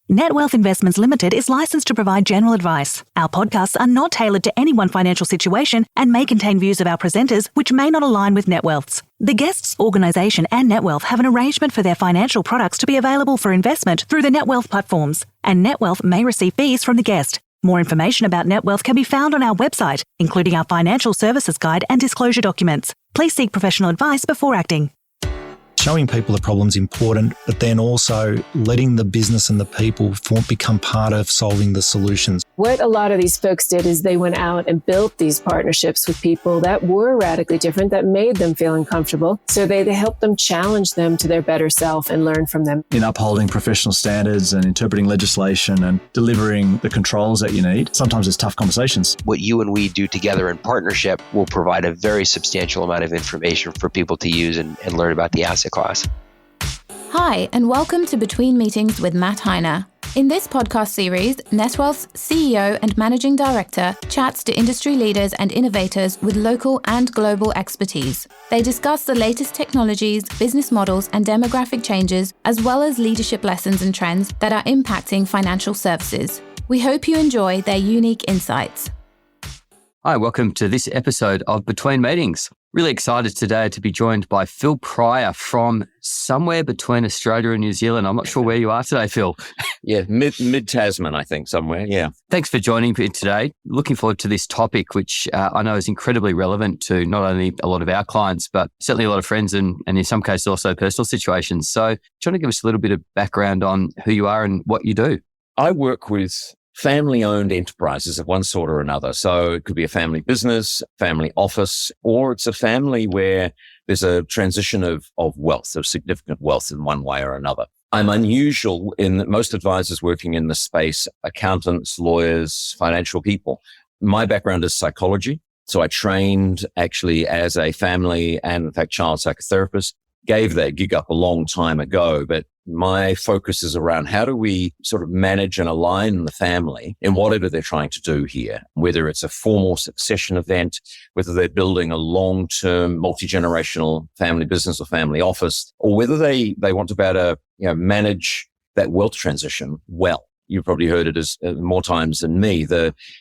Net Wealth Investments Limited is licensed to provide general advice. Our podcasts are not tailored to any one financial situation and may contain views of our presenters which may not align with Net Wealth's. The guests, organisation and Net Wealth have an arrangement for their financial products to be available for investment through the Net Wealth platforms, and Net Wealth may receive fees from the guest. More information about Net Wealth can be found on our website, including our financial services guide and disclosure documents. Please seek professional advice before acting. Showing people the problem's important, but then also letting the business and the people become part of solving the solutions. What a lot of these folks did is they went out and built these partnerships with people that were radically different, that made them feel uncomfortable. So they helped them challenge them to their better self and learn from them. In upholding professional standards and interpreting legislation and delivering the controls that you need, sometimes it's tough conversations. What you and we do together in partnership will provide a very substantial amount of information for people to use and learn about the asset class. Hi, and welcome to Between Meetings with Matt Heiner. In this podcast series, NetWealth's CEO and Managing Director chats to industry leaders and innovators with local and global expertise. They discuss the latest technologies, business models, and demographic changes, as well as leadership lessons and trends that are impacting financial services. We hope you enjoy their unique insights. Hi, welcome to this episode of Between Meetings. Really excited today to be joined by Phil Pryor from somewhere between Australia and New Zealand. I'm not sure where you are today, Phil. Yeah, mid Tasman, I think, somewhere. Yeah. Thanks for joining me today. Looking forward to this topic, which I know is incredibly relevant to not only a lot of our clients, but certainly a lot of friends and in some cases also personal situations. So, do you want to give us a little bit of background on who you are and what you do? I work with family-owned enterprises of one sort or another. So it could be a family business, family office, or it's a family where there's a transition of wealth, of significant wealth in one way or another. I'm unusual in that most advisors working in the space, accountants, lawyers, financial people. My background is psychology. So I trained actually as a family and in fact child psychotherapist. Gave that gig up a long time ago, but my focus is around how do we sort of manage and align the family in whatever they're trying to do here, whether it's a formal succession event, whether they're building a long-term multi-generational family business or family office, or whether they want to better, manage that wealth transition well. You've probably heard it as more times than me.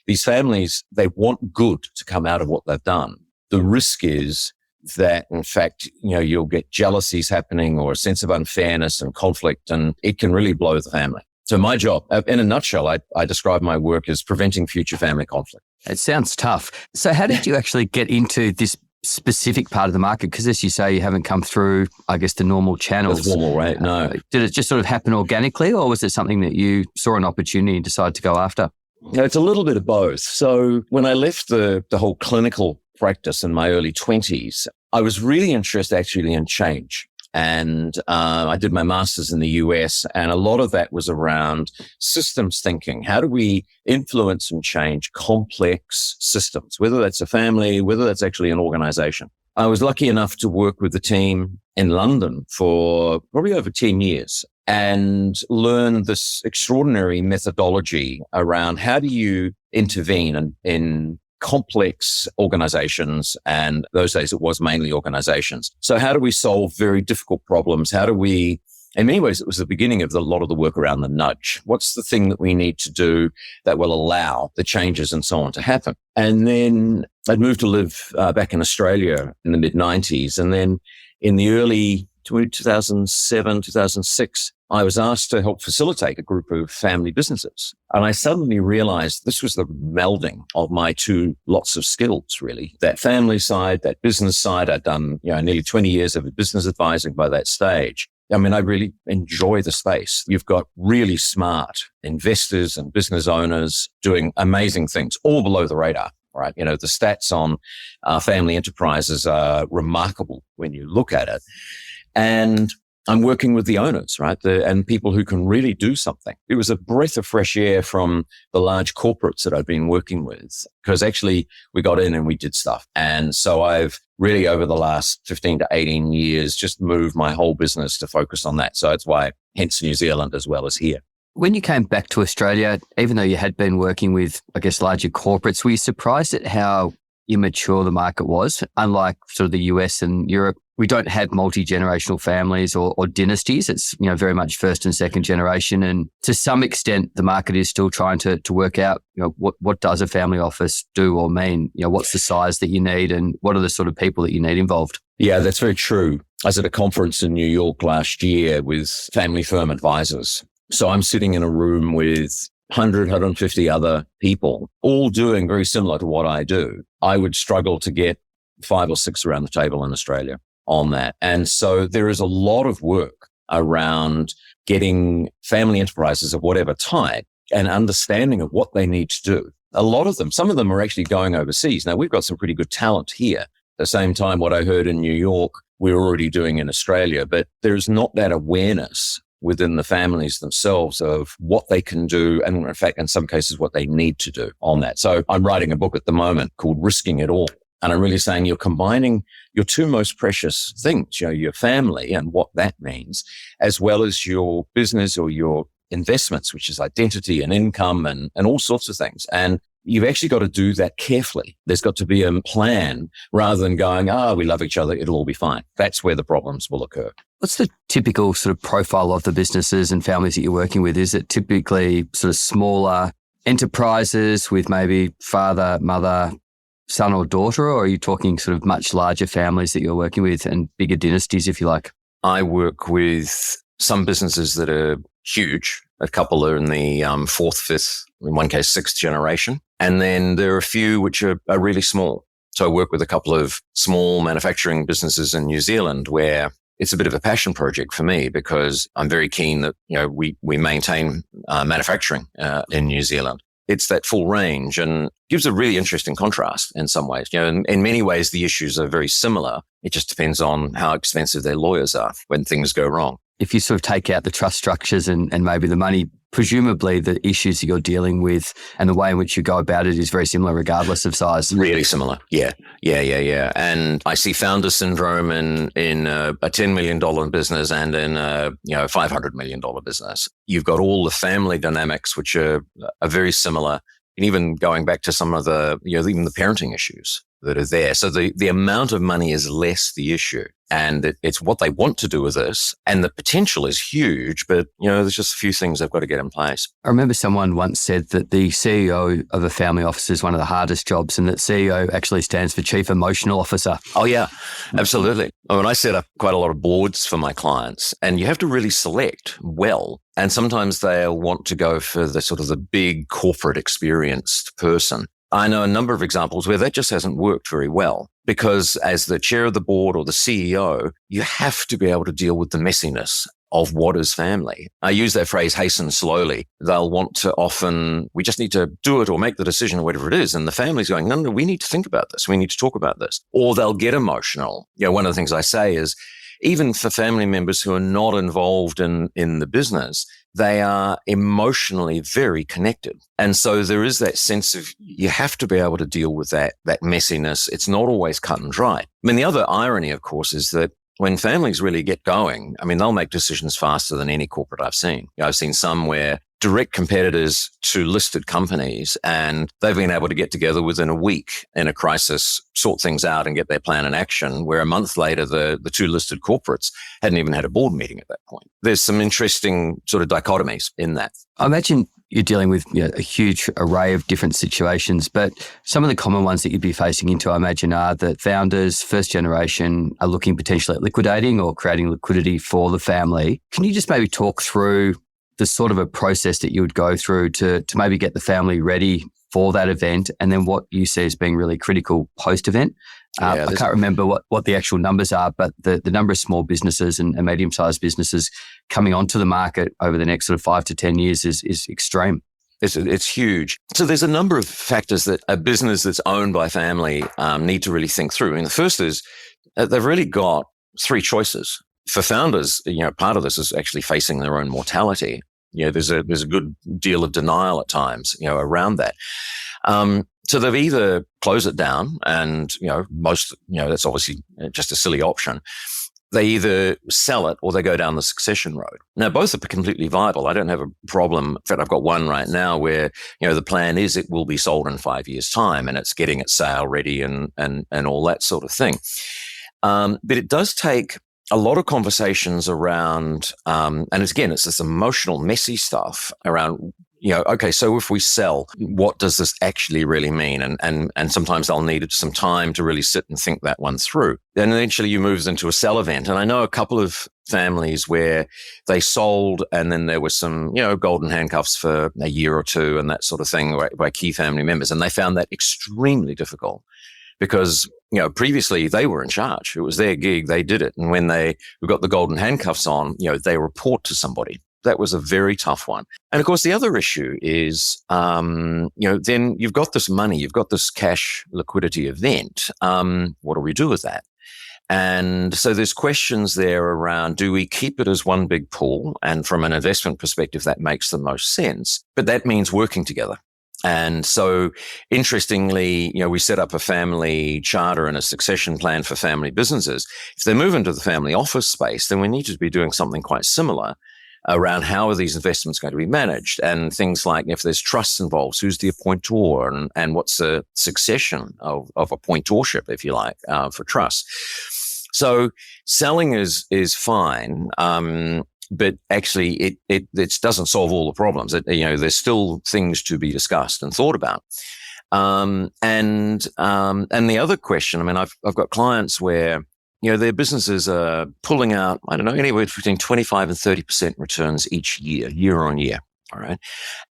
These families, they want good to come out of what they've done. The risk is that, in fact, you'll get jealousies happening or a sense of unfairness and conflict, and it can really blow the family. So my job, in a nutshell, I describe my work as preventing future family conflict. It sounds tough. So how did you actually get into this specific part of the market? Because as you say, you haven't come through, I guess, the normal channels. The normal, right? No. Did it just sort of happen organically, or was it something that you saw an opportunity and decided to go after? It's a little bit of both. So when I left the whole clinical practice in my early 20s, I was really interested actually in change. And I did my master's in the US, and a lot of that was around systems thinking. How do we influence and change complex systems, whether that's a family, whether that's actually an organization? I was lucky enough to work with the team in London for probably over 10 years and learn this extraordinary methodology around how do you intervene in complex organizations, and those days it was mainly organizations. So how do we solve very difficult problems? How do we, in many ways, it was the beginning of a lot of the work around the nudge. What's the thing that we need to do that will allow the changes and so on to happen? And then I'd moved to live back in Australia in the mid-90s. And then in the early 2007, 2006, I was asked to help facilitate a group of family businesses. And I suddenly realized this was the melding of my two lots of skills, really. That family side, that business side. I'd done, nearly 20 years of business advising by that stage. I mean, I really enjoy the space. You've got really smart investors and business owners doing amazing things, all below the radar, right? The stats on family enterprises are remarkable when you look at it. And I'm working with the owners, right? And people who can really do something. It was a breath of fresh air from the large corporates that I've been working with, because actually we got in and we did stuff. And so I've really over the last 15 to 18 years just moved my whole business to focus on that. So it's why hence New Zealand as well as here. When you came back to Australia, even though you had been working with, I guess, larger corporates, were you surprised at how immature the market was? Unlike sort of the US and Europe, we don't have multi-generational families or dynasties. It's, very much first and second generation. And to some extent, the market is still trying to work out, what does a family office do or mean? What's the size that you need and what are the sort of people that you need involved? Yeah, that's very true. I was at a conference in New York last year with family firm advisors. So I'm sitting in a room with 100, 150 other people, all doing very similar to what I do. I would struggle to get 5 or 6 around the table in Australia on that. And so there is a lot of work around getting family enterprises of whatever type and understanding of what they need to do. A lot of them, some of them are actually going overseas. Now, we've got some pretty good talent here. At the same time, what I heard in New York, we're already doing in Australia, but there's not that awareness within the families themselves of what they can do and, in fact, in some cases, what they need to do on that. So I'm writing a book at the moment called Risking It All. And I'm really saying you're combining your 2 most precious things, your family and what that means, as well as your business or your investments, which is identity and income and all sorts of things. And you've actually got to do that carefully. There's got to be a plan rather than going, we love each other, it'll all be fine. That's where the problems will occur. What's the typical sort of profile of the businesses and families that you're working with? Is it typically sort of smaller enterprises with maybe father, mother, son or daughter, or are you talking sort of much larger families that you're working with and bigger dynasties, if you like? I work with some businesses that are huge. A couple are in the 4th, 5th, in one case, 6th generation. And then there are a few which are really small. So I work with a couple of small manufacturing businesses in New Zealand where it's a bit of a passion project for me because I'm very keen that, we maintain manufacturing in New Zealand. It's that full range and gives a really interesting contrast in some ways. In many ways, the issues are very similar. It just depends on how expensive their lawyers are when things go wrong. If you sort of take out the trust structures and maybe the money, presumably the issues that you're dealing with and the way in which you go about it is very similar regardless of size. Really similar. Yeah. And I see founder syndrome in a $10 million business and in a $500 million business. You've got all the family dynamics, which are very similar. And even going back to some of the, even the parenting issues that are there. So the amount of money is less the issue. And it's what they want to do with this. And the potential is huge, but, there's just a few things they've got to get in place. I remember someone once said that the CEO of a family office is one of the hardest jobs and that CEO actually stands for Chief Emotional Officer. Oh, yeah, absolutely. I set up quite a lot of boards for my clients and you have to really select well. And sometimes they'll want to go for the sort of the big corporate experienced person. I know a number of examples where that just hasn't worked very well because as the chair of the board or the CEO, you have to be able to deal with the messiness of what is family. I use that phrase, hasten slowly. They'll want to often, we just need to do it or make the decision or whatever it is. And the family's going, no, we need to think about this. We need to talk about this. Or they'll get emotional. One of the things I say is, even for family members who are not involved in the business, they are emotionally very connected. And so there is that sense of you have to be able to deal with that messiness. It's not always cut and dry. I mean, the other irony, of course, is that when families really get going, they'll make decisions faster than any corporate I've seen. I've seen some where direct competitors to listed companies, and they've been able to get together within a week in a crisis, sort things out and get their plan in action, where a month later, the 2 listed corporates hadn't even had a board meeting at that point. There's some interesting sort of dichotomies in that. I imagine you're dealing with a huge array of different situations, but some of the common ones that you'd be facing into, I imagine, are that founders, first generation, are looking potentially at liquidating or creating liquidity for the family. Can you just maybe talk through the sort of a process that you would go through to maybe get the family ready for that event and then what you see as being really critical post-event? I can't remember what the actual numbers are, but the number of small businesses and medium-sized businesses coming onto the market over the next sort of 5 to 10 years is extreme. It's huge. So there's a number of factors that a business that's owned by family need to really think through. And the first is they've really got 3 choices. For founders, part of this is actually facing their own mortality. There's a good deal of denial at times, around that. So they've either close it down and, that's obviously just a silly option. They either sell it or they go down the succession road. Now, both are completely viable. I don't have a problem. In fact, I've got one right now where, the plan is it will be sold in 5 years' time and it's getting its sale ready and all that sort of thing. But it does take a lot of conversations around, and again, it's this emotional, messy stuff around, okay, so if we sell, what does this actually really mean? And sometimes they'll need some time to really sit and think that one through. Then eventually you move into a sell event. And I know a couple of families where they sold and then there was some, golden handcuffs for a year or two and that sort of thing by key family members. And they found that extremely difficult because, previously they were in charge. It was their gig. They did it. And when we got the golden handcuffs on, they report to somebody. That was a very tough one. And of course, the other issue is, then you've got this money, you've got this cash liquidity event. What do we do with that? And so there's questions there around, do we keep it as one big pool? And from an investment perspective, that makes the most sense. But that means working together. And so interestingly, we set up a family charter and a succession plan for family businesses. If they move into the family office space, then we need to be doing something quite similar around how are these investments going to be managed, and things like if there's trusts involved, who's the appointor, and what's the succession of appointorship, if you like, for trust. So selling is fine, but actually it doesn't solve all the problems. There's still things to be discussed and thought about. And the other question, I've got clients where their businesses are pulling out, anywhere between 25 and 30% returns each year on year. All right.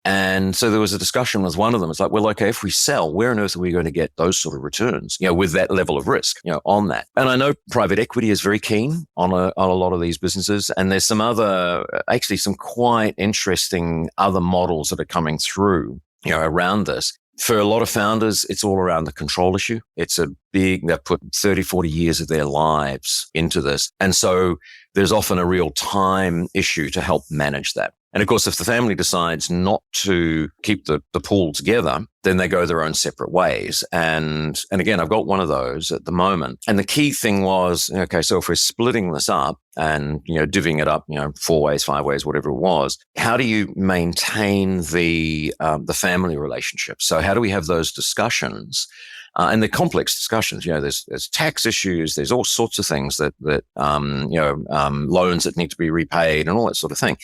And so there was a discussion with one of them. It's like, well, okay, if we sell, where on earth are we going to get those sort of returns, with that level of risk, on that? And I know private equity is very keen on a lot of these businesses. And there's some quite interesting other models that are coming through, around this. For a lot of founders, it's all around the control issue. They've put 30, 40 years of their lives into this. And so there's often a real time issue to help manage that. And of course, if the family decides not to keep the pool together, then they go their own separate ways. And again, I've got one of those at the moment. And the key thing was, okay, so if we're splitting this up and, divvying it up, 4 ways, 5 ways, whatever it was, how do you maintain the family relationship? So how do we have those discussions? And the complex discussions, there's tax issues, there's all sorts of things that loans that need to be repaid and all that sort of thing.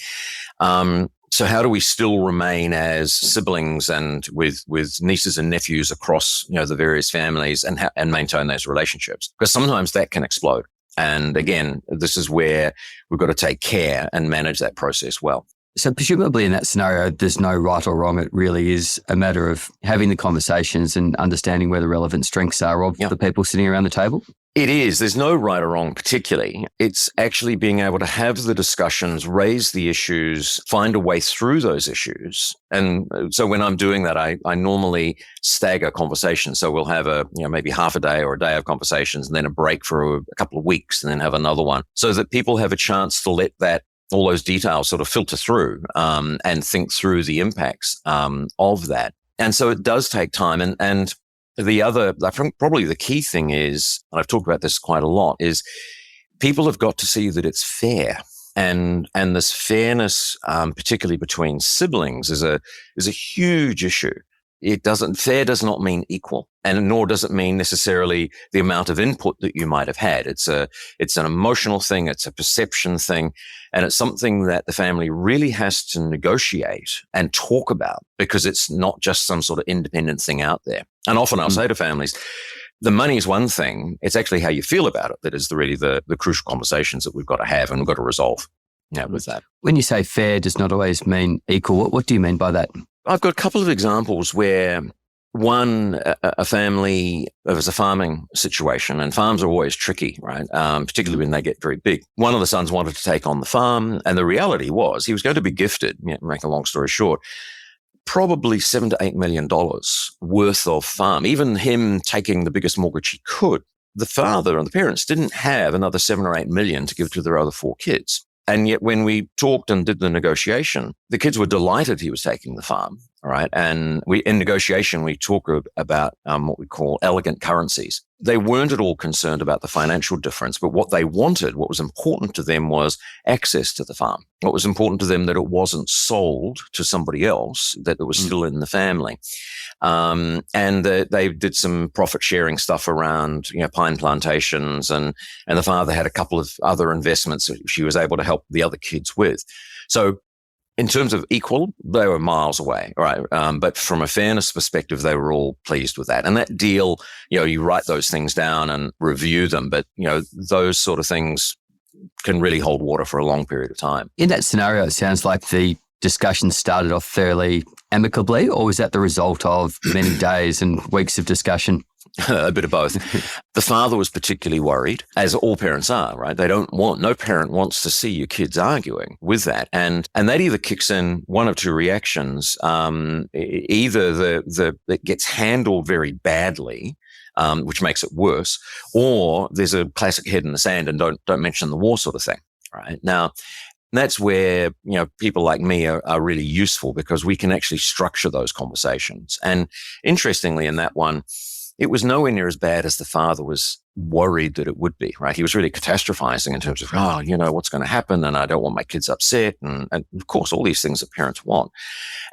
So how do we still remain as siblings and with nieces and nephews across, the various families and maintain those relationships? Because sometimes that can explode. And again, this is where we've got to take care and manage that process well. So presumably in that scenario, there's no right or wrong. It really is a matter of having the conversations and understanding where the relevant strengths are of the people sitting around the table. It is. There's no right or wrong particularly. It's actually being able to have the discussions, raise the issues, find a way through those issues. And so when I'm doing that, I normally stagger conversations. So we'll have maybe half a day or a day of conversations and then a break for a couple of weeks and then have another one so that people have a chance to let all those details sort of filter through and think through the impacts of that. And so it does take time. And the other, I think probably the key thing is, and I've talked about this quite a lot, is people have got to see that it's fair. And this fairness, particularly between siblings, is a huge issue. Fair does not mean equal, and nor does it mean necessarily the amount of input that you might have had. It's an emotional thing. It's a perception thing. And it's something that the family really has to negotiate and talk about because it's not just some sort of independent thing out there. And often I'll say to families, the money is one thing. It's actually how you feel about it that is really the crucial conversations that we've got to have and we've got to resolve with that. When you say fair does not always mean equal, what do you mean by that? I've got a couple of examples where a family, it was a farming situation, and farms are always tricky, right? Particularly when they get very big. One of the sons wanted to take on the farm, and the reality was he was going to be gifted, make a long story short, probably $7 to $8 million worth of farm. Even him taking the biggest mortgage he could, the father and the parents didn't have another 7 or 8 million to give to their other 4 kids. And yet when we talked and did the negotiation, the kids were delighted he was taking the farm. All right. And in negotiation, we talk about what we call elegant currencies. They weren't at all concerned about the financial difference, but what they wanted, what was important to them was access to the farm. What was important to them that it wasn't sold to somebody else, that it was still in the family. And they did some profit sharing stuff around, pine plantations, and the father had a couple of other investments that she was able to help the other kids with. So in terms of equal, they were miles away, right? But from a fairness perspective, they were all pleased with that. And that deal, you write those things down and review them, but those sort of things can really hold water for a long period of time. In that scenario, it sounds like the discussion started off fairly amicably, or was that the result of many days and weeks of discussion? A bit of both. The father was particularly worried, as all parents are, right? No parent wants to see your kids arguing with that. And that either kicks in one of two reactions. Either it gets handled very badly, which makes it worse, or there's a classic head in the sand and don't mention the war sort of thing, right? Now, that's where, people like me are really useful, because we can actually structure those conversations. And interestingly, in that one, it was nowhere near as bad as the father was worried that it would be, right? He was really catastrophizing in terms of, what's going to happen? And I don't want my kids upset. And of course, all these things that parents want.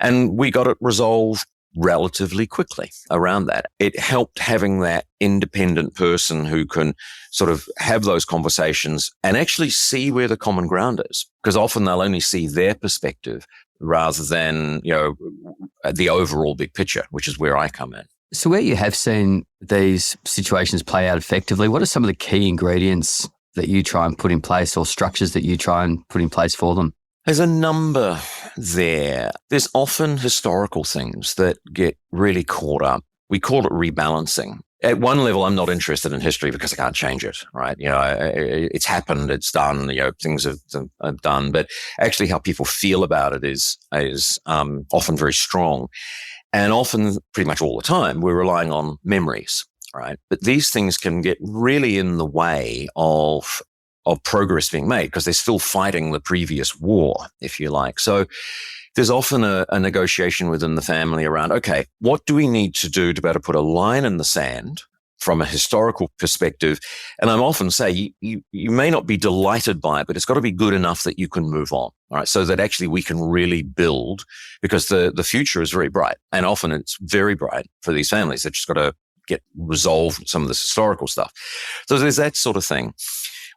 And we got it resolved relatively quickly around that. It helped having that independent person who can sort of have those conversations and actually see where the common ground is, because often they'll only see their perspective rather than, the overall big picture, which is where I come in. So where you have seen these situations play out effectively, what are some of the key ingredients that you try and put in place, or structures that you try and put in place for them? There's a number there. There's often historical things that get really caught up. We call it rebalancing. At one level, I'm not interested in history because I can't change it, right? It's happened, it's done, things are done, but actually how people feel about it is often very strong. And often, pretty much all the time, we're relying on memories, right? But these things can get really in the way of progress being made, because they're still fighting the previous war, if you like. So there's often a negotiation within the family around, okay, what do we need to do to better put a line in the sand from a historical perspective? And I'm often say, you may not be delighted by it, but it's got to be good enough that you can move on, all right? So that actually we can really build, because the future is very bright. And often it's very bright for these families. They've just got to get resolved some of this historical stuff. So there's that sort of thing.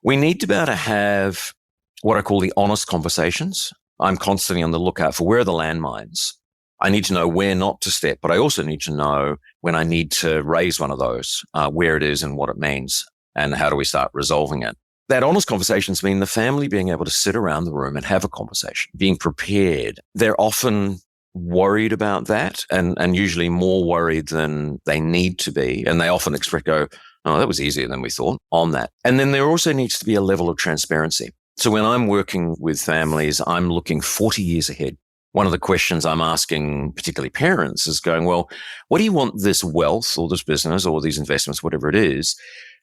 We need to be able to have what I call the honest conversations. I'm constantly on the lookout for where are the landmines. I need to know where not to step, but I also need to know when I need to raise one of those, where it is and what it means, and how do we start resolving it. That honest conversations mean the family being able to sit around the room and have a conversation, being prepared. They're often worried about that, and usually more worried than they need to be. And they often go, oh, that was easier than we thought on that. And then there also needs to be a level of transparency. So when I'm working with families, I'm looking 40 years ahead. One of the questions I'm asking, particularly parents, is going, well, what do you want this wealth or this business or these investments, whatever it is,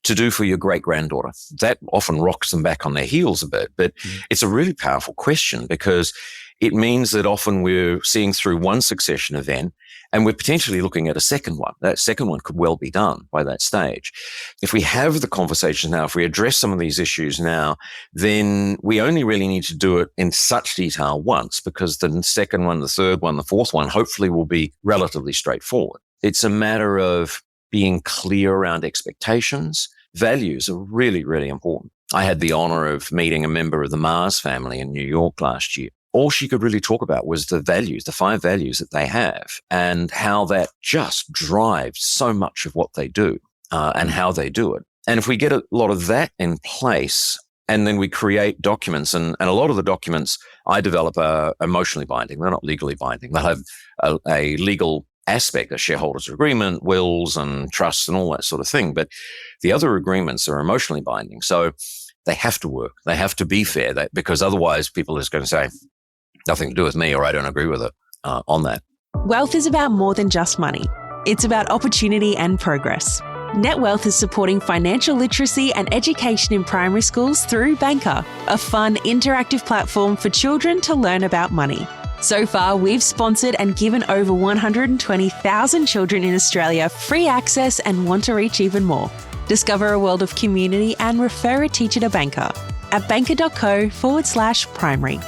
to do for your great-granddaughter? That often rocks them back on their heels a bit, but it's a really powerful question, because it means that often we're seeing through one succession event and we're potentially looking at a second one. That second one could well be done by that stage. If we have the conversation now, if we address some of these issues now, then we only really need to do it in such detail once, because the second one, the third one, the fourth one, hopefully will be relatively straightforward. It's a matter of being clear around expectations. Values are really, really important. I had the honor of meeting a member of the Mars family in New York last year. All she could really talk about was the values, the 5 values that they have, and how that just drives so much of what they do and how they do it. And if we get a lot of that in place, and then we create documents, and a lot of the documents I develop are emotionally binding. They're not legally binding. They'll have a legal aspect, a shareholders agreement, wills and trusts and all that sort of thing. But the other agreements are emotionally binding. So they have to work. They have to be fair, because otherwise people are just going to say, nothing to do with me, or I don't agree with it on that. Wealth is about more than just money. It's about opportunity and progress. NetWealth is supporting financial literacy and education in primary schools through Banker, a fun, interactive platform for children to learn about money. So far, we've sponsored and given over 120,000 children in Australia free access and want to reach even more. Discover a world of community and refer a teacher to Banker at banker.co/primary.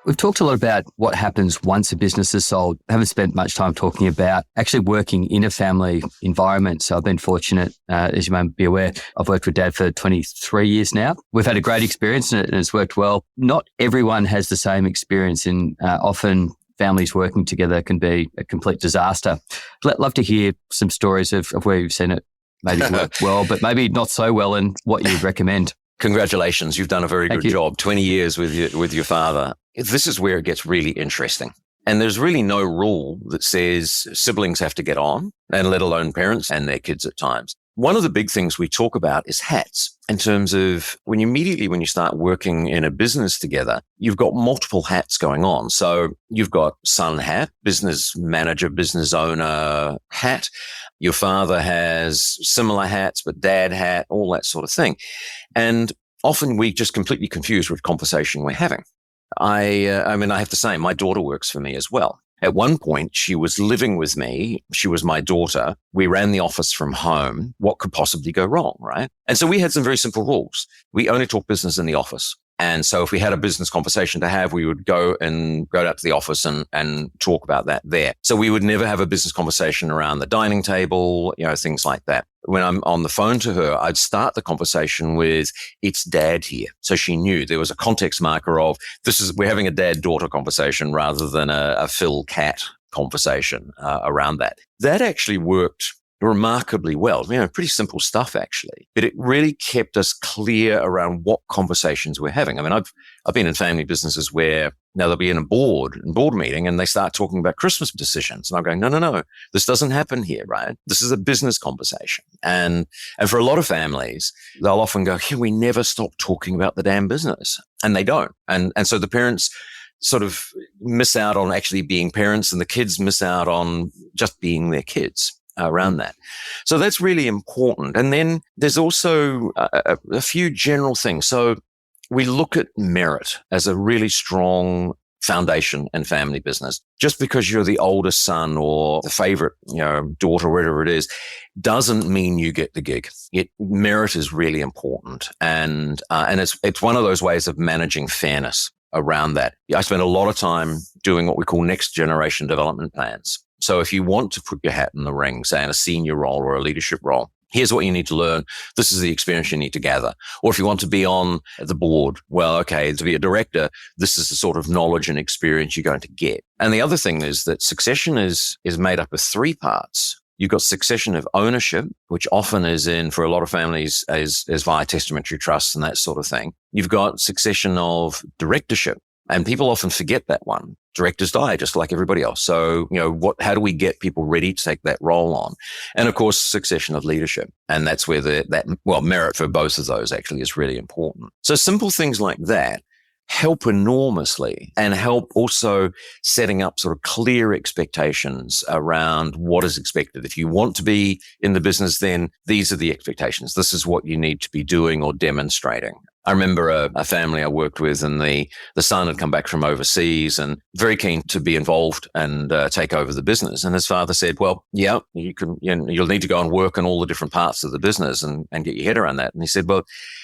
We've talked a lot about what happens once a business is sold. I haven't spent much time talking about actually working in a family environment. So I've been fortunate, as you may be aware, I've worked with Dad for 23 years now. We've had a great experience and it's worked well. Not everyone has the same experience, and often families working together can be a complete disaster. I'd love to hear some stories of where you've seen it maybe work well, but maybe not so well, and what you'd recommend. Congratulations. You've done a very good job. 20 years with your father. This is where it gets really interesting. And there's really no rule that says siblings have to get on, and let alone parents and their kids at times. One of the big things we talk about is hats, in terms of when you start working in a business together, you've got multiple hats going on. So you've got son hat, business manager, business owner hat. Your father has similar hats, but dad hat, all that sort of thing. And often we just completely confuse which conversation we're having. I have to say, my daughter works for me as well. At one point, she was living with me. She was my daughter. We ran the office from home. What could possibly go wrong, right? And so we had some very simple rules. We only talk business in the office. And so if we had a business conversation to have, we would go out to the office and talk about that there. So we would never have a business conversation around the dining table, things like that. When I'm on the phone to her, I'd start the conversation with, "It's Dad here." So she knew there was a context marker of, we're having a dad-daughter conversation rather than a Phil-Cat conversation around that. That actually worked remarkably well. Pretty simple stuff actually, but it really kept us clear around what conversations we're having. I've been in family businesses where now they'll be in a board meeting and they start talking about Christmas decisions. And I'm going, no, this doesn't happen here, right? This is a business conversation. And for a lot of families, they'll often go, we never stop talking about the damn business. And they don't. And so the parents sort of miss out on actually being parents, and the kids miss out on just being their kids around that. So that's really important. And then there's also a few general things. So we look at merit as a really strong foundation in family business. Just because you're the oldest son or the favorite, daughter, whatever it is, doesn't mean you get the gig. Merit is really important. And it's one of those ways of managing fairness around that. I spend a lot of time doing what we call next generation development plans. So if you want to put your hat in the ring, say in a senior role or a leadership role, here's what you need to learn. This is the experience you need to gather. Or if you want to be on the board, well, okay, to be a director, this is the sort of knowledge and experience you're going to get. And the other thing is that succession is made up of three parts. You've got succession of ownership, which often is for a lot of families, is via testamentary trusts and that sort of thing. You've got succession of directorship. And people often forget that one. Directors die just like everybody else. So, how do we get people ready to take that role on? And of course, succession of leadership. And that's where merit for both of those actually is really important. So simple things like that help enormously, and help also setting up sort of clear expectations around what is expected. If you want to be in the business, then these are the expectations. This is what you need to be doing or demonstrating. I remember a family I worked with, and the son had come back from overseas and very keen to be involved and take over the business. And his father said, well, yeah, you'll need to go and work on all the different parts of the business and get your head around that. And he said, well,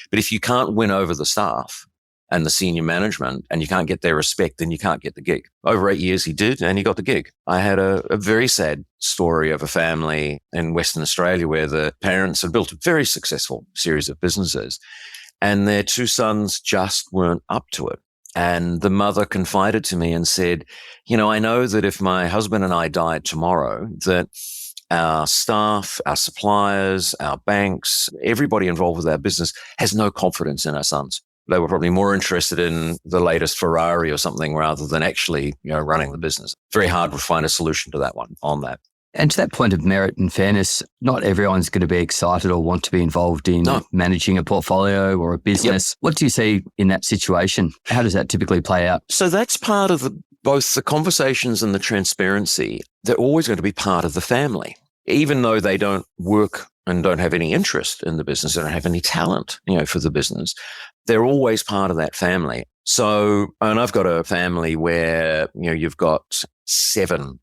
but if you can't win over the staff and the senior management and you can't get their respect, then you can't get the gig. Over 8 years he did, and he got the gig. I had a very sad story of a family in Western Australia where the parents had built a very successful series of businesses, and their two sons just weren't up to it. And the mother confided to me and said, I know that if my husband and I died tomorrow, that our staff, our suppliers, our banks, everybody involved with our business has no confidence in our sons. They were probably more interested in the latest Ferrari or something rather than actually, running the business. Very hard to find a solution to that one on that. And to that point of merit and fairness, not everyone's going to be excited or want to be involved in managing a portfolio or a business. Yep. What do you see in that situation? How does that typically play out? So that's part of both the conversations and the transparency. They're always going to be part of the family. Even though they don't work and don't have any interest in the business, they don't have any talent, for the business, they're always part of that family. So, and I've got a family where, you've got 7,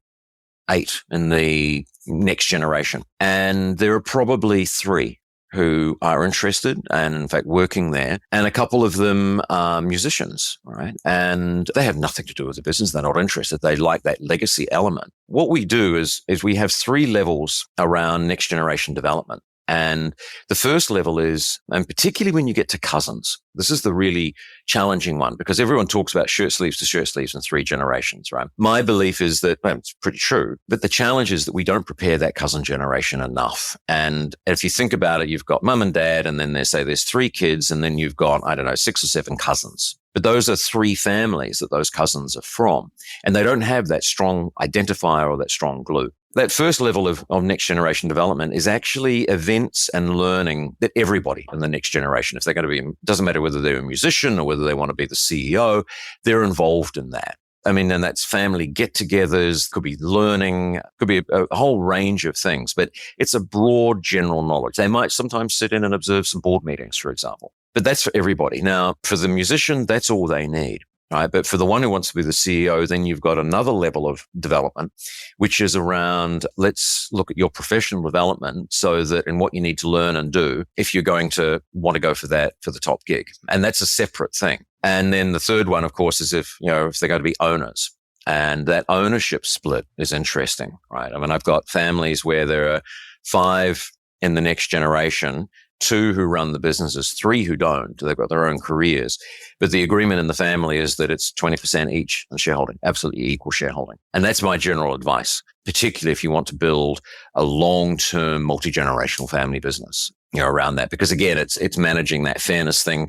8 in the next generation. And there are probably 3 who are interested and in fact working there. And a couple of them are musicians, right? And they have nothing to do with the business. They're not interested. They like that legacy element. What we do is we have 3 levels around next generation development. And the first level is, and particularly when you get to cousins, this is the really challenging one because everyone talks about shirt sleeves to shirt sleeves in 3 generations, right? My belief is that, well, it's pretty true, but the challenge is that we don't prepare that cousin generation enough. And if you think about it, you've got mum and dad, and then there's 3 kids, and then you've got, 6 or 7 cousins. But those are 3 families that those cousins are from, and they don't have that strong identifier or that strong glue. That first level of next generation development is actually events and learning that everybody in the next generation, if they're going to be, doesn't matter whether they're a musician or whether they want to be the CEO, they're involved in that. I mean, and that's family get-togethers, could be learning, could be a whole range of things, but it's a broad general knowledge. They might sometimes sit in and observe some board meetings, for example, but that's for everybody. Now, for the musician, that's all they need. Right. But for the one who wants to be the CEO, then you've got another level of development, which is around, let's look at your professional development so that in what you need to learn and do if you're going to want to go for the top gig. And that's a separate thing. And then the third one, of course, is if they're going to be owners. And that ownership split is interesting, right? I mean, I've got families where there are 5 in the next generation, 2 who run the businesses, 3 who don't. They've got their own careers. But the agreement in the family is that it's 20% each in shareholding, absolutely equal shareholding. And that's my general advice, particularly if you want to build a long-term multi-generational family business, around that. Because again, it's managing that fairness thing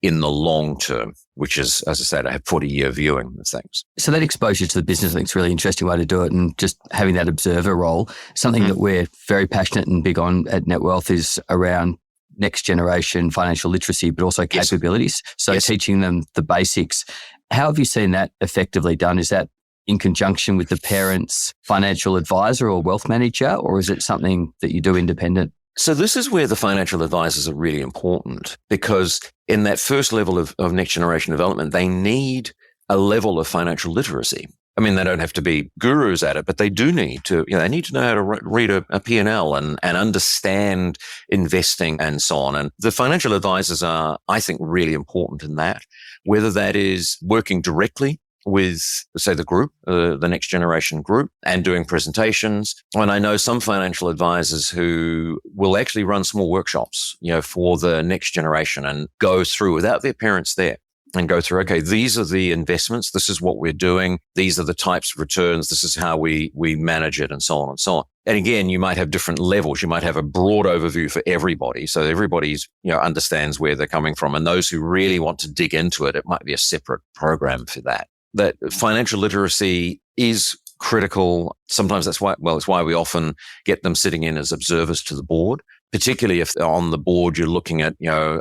in the long term, which is, as I said, I have 40-year viewing of things. So that exposure to the business, I think, is a really interesting way to do it. And just having that observer role, something that we're very passionate and big on at NetWealth is around next generation financial literacy, but also capabilities. Yes. So teaching them the basics. How have you seen that effectively done? Is that in conjunction with the parent's financial advisor or wealth manager, or is it something that you do independent? So this is where the financial advisors are really important, because in that first level of next generation development, they need a level of financial literacy. I mean, they don't have to be gurus at it, but they do need to, they need to know how to read a P&L and understand investing and so on. And the financial advisors are, I think, really important in that, whether that is working directly with, say, the group, the next generation group, and doing presentations. And I know some financial advisors who will actually run small workshops, for the next generation and go through without their parents there. And go through, okay, these are the investments. This is what we're doing. These are the types of returns. This is how we manage it, and so on and so on. And again, you might have different levels. You might have a broad overview for everybody. So everybody's, understands where they're coming from. And those who really want to dig into it, it might be a separate program for that. That financial literacy is critical. Sometimes it's why we often get them sitting in as observers to the board. Particularly if on the board you're looking at,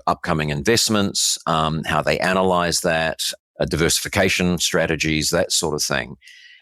upcoming investments, how they analyze that, diversification strategies, that sort of thing.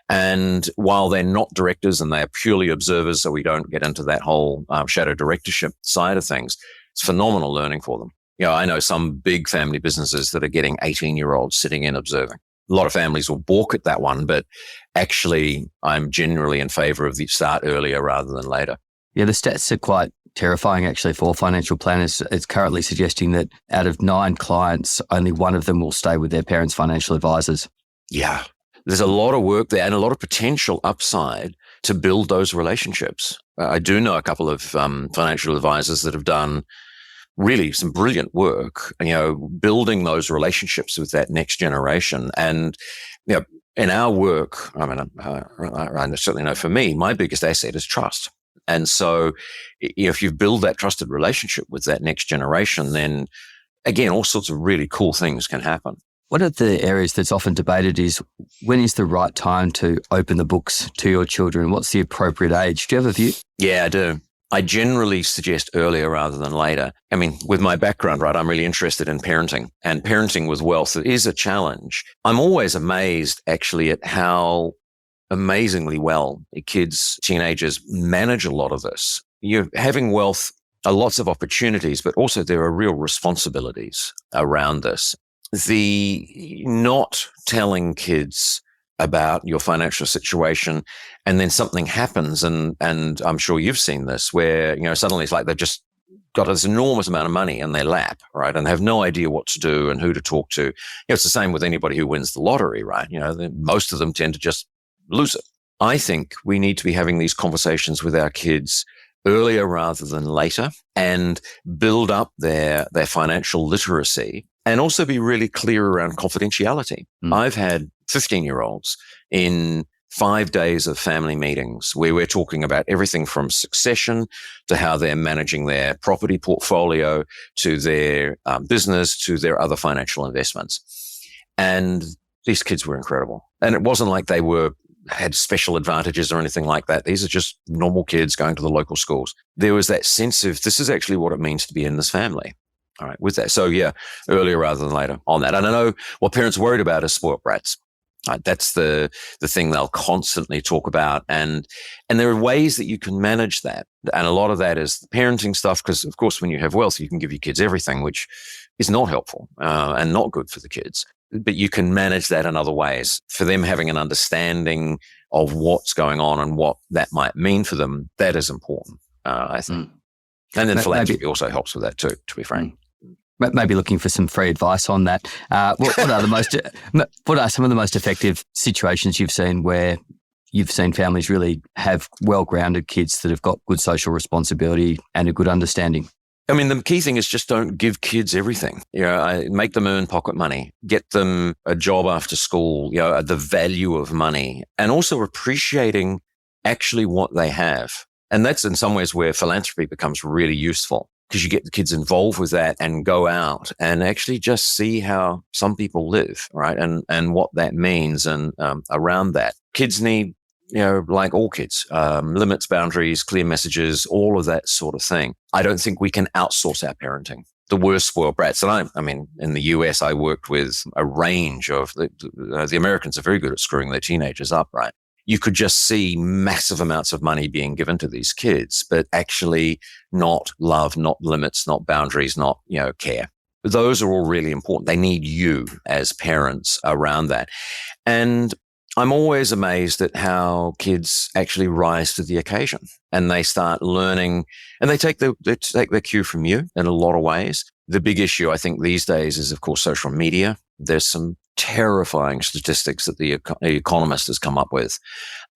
And while they're not directors and they are purely observers, so we don't get into that whole shadow directorship side of things, it's phenomenal learning for them. I know some big family businesses that are getting 18-year-olds sitting in observing. A lot of families will balk at that one, but actually I'm generally in favor of the start earlier rather than later. Yeah, the stats are quite terrifying actually for financial planners. It's currently suggesting that out of 9 clients, only 1 of them will stay with their parents' financial advisors. Yeah, there's a lot of work there and a lot of potential upside to build those relationships. I do know a couple of financial advisors that have done really some brilliant work, building those relationships with that next generation. And, in our work, I mean, I certainly know for me, my biggest asset is trust. And so if you build that trusted relationship with that next generation, then again, all sorts of really cool things can happen. One of the areas that's often debated is when is the right time to open the books to your children? What's the appropriate age? Do you have a view? Yeah, I do. I generally suggest earlier rather than later. I mean, with my background, right, I'm really interested in parenting, and parenting with wealth is a challenge. I'm always amazed actually at how amazingly well kids, teenagers manage a lot of this. You're having wealth, lots of opportunities, but also there are real responsibilities around this. the not telling kids about your financial situation, and then something happens, and I'm sure you've seen this, where, suddenly it's like they've just got this enormous amount of money in their lap, right? And have no idea what to do and who to talk to. It's the same with anybody who wins the lottery, right? Most of them tend to just lose it. I think we need to be having these conversations with our kids earlier rather than later, and build up their financial literacy, and also be really clear around confidentiality. I've had 15-year-olds in 5 days of family meetings where we're talking about everything from succession to how they're managing their property portfolio, to their business, to their other financial investments. And these kids were incredible. And it wasn't like they had special advantages or anything like that. These are just normal kids going to the local schools. There was that sense of, this is actually what it means to be in this family. All right, with that. So yeah, earlier rather than later on that. And I know what parents are worried about is spoiled brats. Right? That's the thing they'll constantly talk about. And there are ways that you can manage that. And a lot of that is the parenting stuff, because of course, when you have wealth, you can give your kids everything, which is not helpful and not good for the kids. But you can manage that in other ways. For them having an understanding of what's going on and what that might mean for them, that is important, I think. And then philanthropy also helps with that too, to be frank. Maybe looking for some free advice on that. What are some of the most effective situations you've seen where you've seen families really have well-grounded kids that have got good social responsibility and a good understanding? I mean, the key thing is just don't give kids everything. Make them earn pocket money, get them a job after school, the value of money, and also appreciating actually what they have. And that's in some ways where philanthropy becomes really useful, because you get the kids involved with that and go out and actually just see how some people live, right? And what that means, and around that. Kids need, like all kids, limits, boundaries, clear messages, all of that sort of thing. I don't think we can outsource our parenting. The worst spoiled brats. And I mean, in the US, I worked with a range of, the Americans are very good at screwing their teenagers up, right? You could just see massive amounts of money being given to these kids, but actually not love, not limits, not boundaries, not, care. Those are all really important. They need you as parents around that. And I'm always amazed at how kids actually rise to the occasion, and they start learning, and they take their cue from you in a lot of ways. The big issue, I think, these days is, of course, social media. There's some terrifying statistics that the Economist has come up with,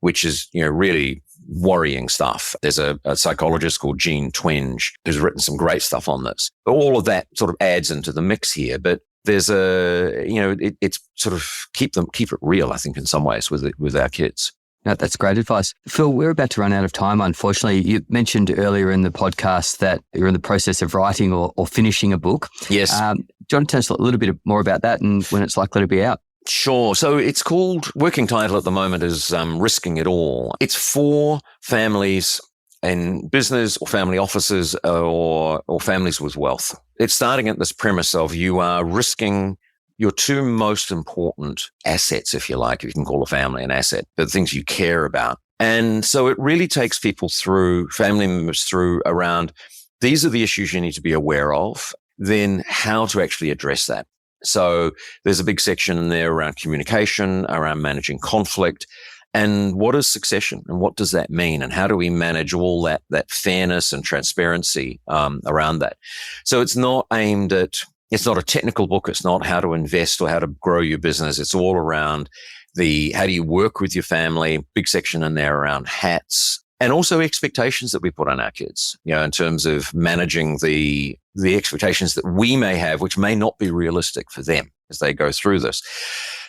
which is, really worrying stuff. There's a psychologist called Jean Twenge who's written some great stuff on this. All of that sort of adds into the mix here, but there's it's sort of keep it real, I think, in some ways with our kids. No, that's great advice. Phil, we're about to run out of time, unfortunately. You mentioned earlier in the podcast that you're in the process of writing or finishing a book. Yes. Do you want to tell us a little bit more about that and when it's likely to be out? Sure. So it's called, working title at the moment is Risking It All. It's for families in business or family offices or families with wealth. It's starting at this premise of you are risking your two most important assets, if you like, if you can call a family an asset, the things you care about. And so it really takes people through, family members through, around, these are the issues you need to be aware of, then how to actually address that. So there's a big section in there around communication, around managing conflict, and what is succession and what does that mean, and how do we manage all that fairness and transparency around that. So it's not aimed at, it's not a technical book. It's not how to invest or how to grow your business. It's all around how do you work with your family, big section in there around hats, and also expectations that we put on our kids, in terms of managing the expectations that we may have, which may not be realistic for them as they go through this.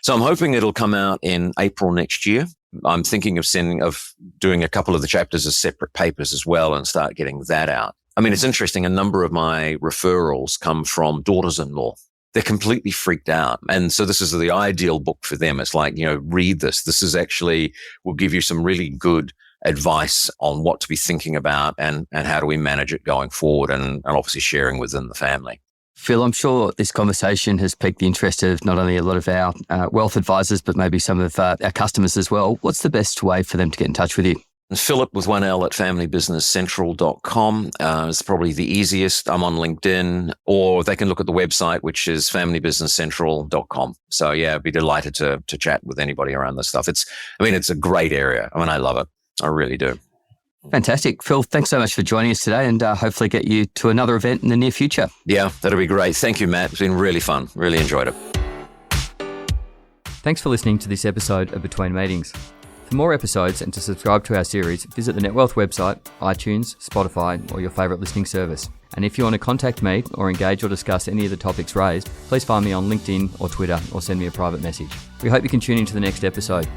So I'm hoping it'll come out in April next year. I'm thinking of doing a couple of the chapters as separate papers as well and start getting that out. I mean, it's interesting. A number of my referrals come from daughters-in-law. They're completely freaked out. And so this is the ideal book for them. It's like, read this. This is actually, will give you some really good advice on what to be thinking about and how do we manage it going forward, and obviously sharing within the family. Phil, I'm sure this conversation has piqued the interest of not only a lot of our wealth advisors, but maybe some of our customers as well. What's the best way for them to get in touch with you? Philip with one L at familybusinesscentral.com is probably the easiest. I'm on LinkedIn, or they can look at the website, which is familybusinesscentral.com. So yeah, I'd be delighted to chat with anybody around this stuff. It's a great area. I love it. I really do. Fantastic. Phil, thanks so much for joining us today, and hopefully get you to another event in the near future. Yeah, that'll be great. Thank you, Matt. It's been really fun. Really enjoyed it. Thanks for listening to this episode of Between Meetings. For more episodes and to subscribe to our series, visit the NetWealth website, iTunes, Spotify, or your favourite listening service. And if you want to contact me or engage or discuss any of the topics raised, please find me on LinkedIn or Twitter or send me a private message. We hope you can tune into the next episode.